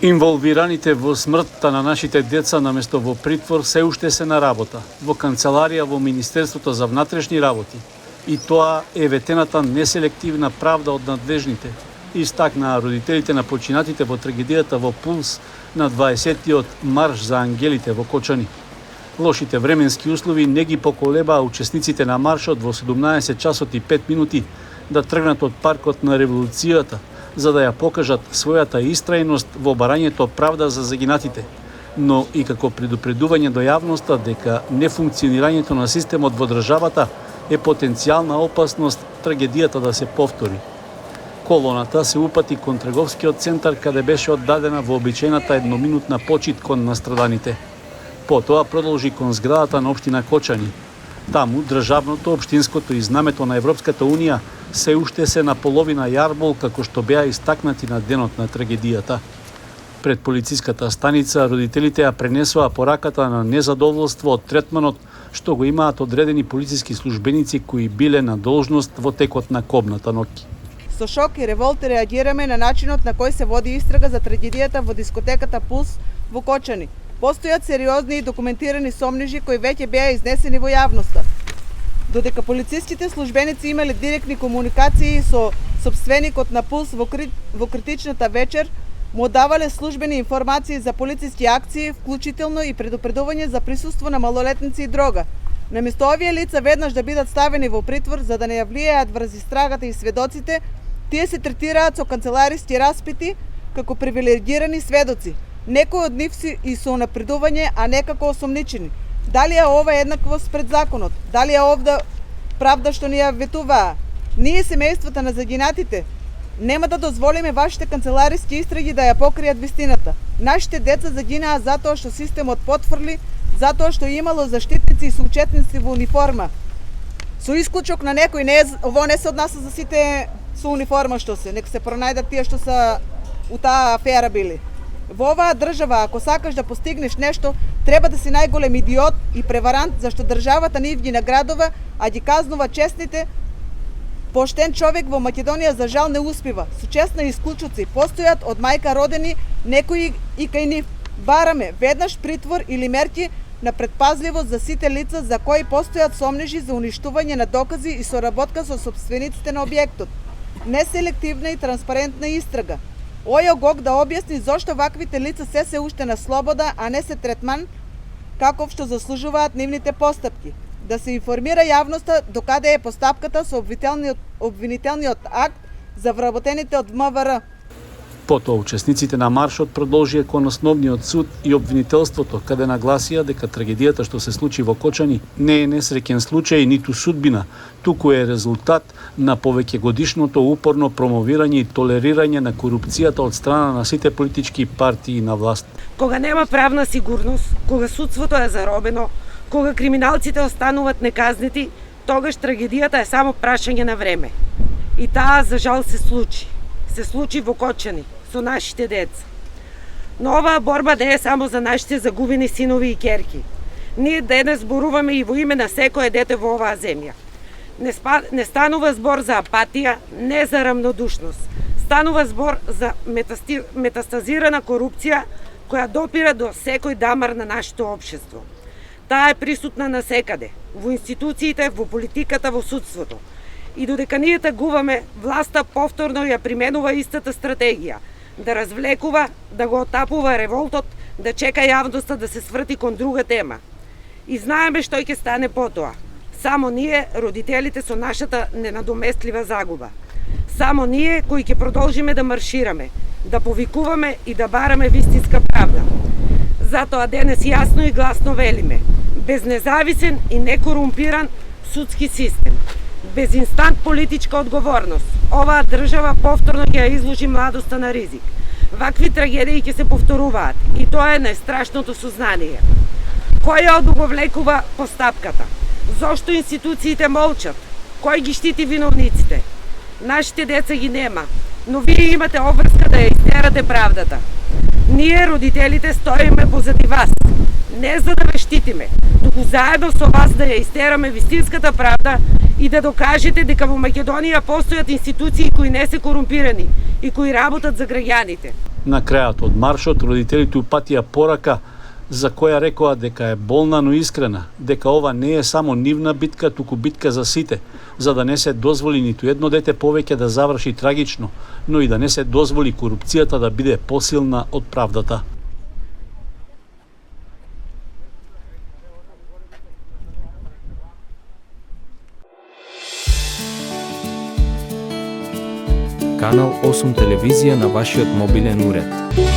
Инволвираните во смртта на нашите деца наместо во притвор се уште се на работа, во канцеларија во Министерството за внатрешни работи. И тоа е ветената неселективна правда од надлежните, истакнаа родителите на починатите во трагедијата во Пулс на 20-тиот марш за ангелите во Кочани. Лошите временски услови не ги поколебаа учесниците на маршот во 17 часот и 5 минути да тргнат од паркот на Револуцијата, за да ја покажат својата истрајност во барањето правда за загинатите, но и како предупредување до јавноста дека нефункционирањето на системот во државата е потенцијална опасност трагедијата да се повтори. Колоната се упати кон трговскиот центар каде беше оддадена вообичаената едноминутна почит кон настраданите. Потоа продолжи кон зградата на општина Кочани. Таму државното, општинското и знамето на Европската Унија се уште се на половина јарбол како што беа истакнати на денот на трагедијата. Пред полициската станица родителите ја пренесоа пораката на незадоволство од третманот што го имаат одредени полициски службеници кои биле на должност во текот на кобната ноќ. Со шок и револт реагираме на начинот на кој се води истрага за трагедијата во дискотеката Пулс во Кочани. Постојат сериозни и документирани сомнежи кои веќе беа изнесени во јавноста. Додека полициските службеници имале директни комуникации со сопственикот на Пулс во критичната вечер, му давале службени информации за полициски акции, вклучително и предупредување за присуство на малолетници и дрога. Наместо овие лица веднаш да бидат ставени во притвор за да не ја влијаат врз истрагата и сведоците, тие се третираат со канцелариски распити како привилегирани сведоци. Некои од нив си и со напредување, а не како осомничени. Дали е ова еднаквост пред законот? Дали е овда правда што ни ја ветуваа? Ние, семејствата на загинатите, нема да дозволиме вашите канцелариски истраги да ја покријат вистината. Нашите деца загинаа затоа што системот потврли, затоа што имало заштитници и соучетници во униформа. Со исклучок на некој, ово не се однаса за сите со униформа што се, нека се пронајдат тие што се у таа афера били. Во оваа држава, ако сакаш да постигнеш нешто, треба да си најголем идиот и преварант, зашто државата нив ги наградува, а ги казнува честните. Поштен човек во Македонија за жал не успива. Со честни исклучоци постојат од мајка родени некои и кај нив. Бараме веднаш притвор или мерки на предпазливост за сите лица за кои постојат сомнежи за уништување на докази и соработка со сопствениците на објектот. Неселективна и транспарентна истрага. Ојо Гог да објасни зошто ваквите лица се уште на слобода, а не се третман каков што заслужуваат нивните постапки. Да се информира јавноста докаде е постапката со обвинителниот акт за вработените од МВР. Потоа учесниците на маршот продолжија кон основниот суд и обвинителството, каде нагласија дека трагедијата што се случи во Кочани не е несреќен случај ниту судбина, туку е резултат на повеќегодишното упорно промовирање и толерирање на корупцијата од страна на сите политички партии на власт. Кога нема правна сигурност, кога судството е заробено, кога криминалците остануваат неказнети, тогаш трагедијата е само прашање на време. И таа за жал се случи. Се случи во Кочани со нашите деца. Но оваа борба не е само за нашите загубени синови и ќерки. Ние денес зборуваме и во име на секое дете во оваа земја. Не станува збор за апатија, не за рамнодушност. Станува збор за метастазирана корупција која допира до секој дамар на нашето општество. Таа е присутна насекаде, во институциите, во политиката, во судството. И додека ние тагуваме, власта повторно ја применува истата стратегија, да развлекува, да го отапува револтот, да чека јавноста да се сврти кон друга тема. И знаеме што ќе стане потоа. Само ние, родителите, со нашата ненадоместлива загуба. Само ние кои ќе продолжиме да маршираме, да повикуваме и да бараме вистинска правда. Затоа денес јасно и гласно велиме: без независен и некорумпиран судски систем, без инстант политичка одговорност, оваа држава повторно ќе ја изложи младоста на ризик. Вакви трагедии ќе се повторуваат и тоа е најстрашното сознание. Кој ја одуговлекува постапката? Зошто институциите молчат? Кој ги штити виновниците? Нашите деца ги нема, но вие имате обврска да ја истерате правдата. Ние, родителите, стоиме позади вас, не за да ве штитиме, туку заедно со вас да ја истераме вистинската правда и да докажете дека во Македонија постојат институции кои не се корумпирани и кои работат за граѓаните. На крајот од маршот, родителите упатија порака за која рекоа дека е болна, но искрена, дека ова не е само нивна битка, туку битка за сите, за да не се дозволи ниту едно дете повеќе да заврши трагично, но и да не се дозволи корупцијата да биде посилна од правдата. Канал 8 телевизија на вашиот мобилен уред.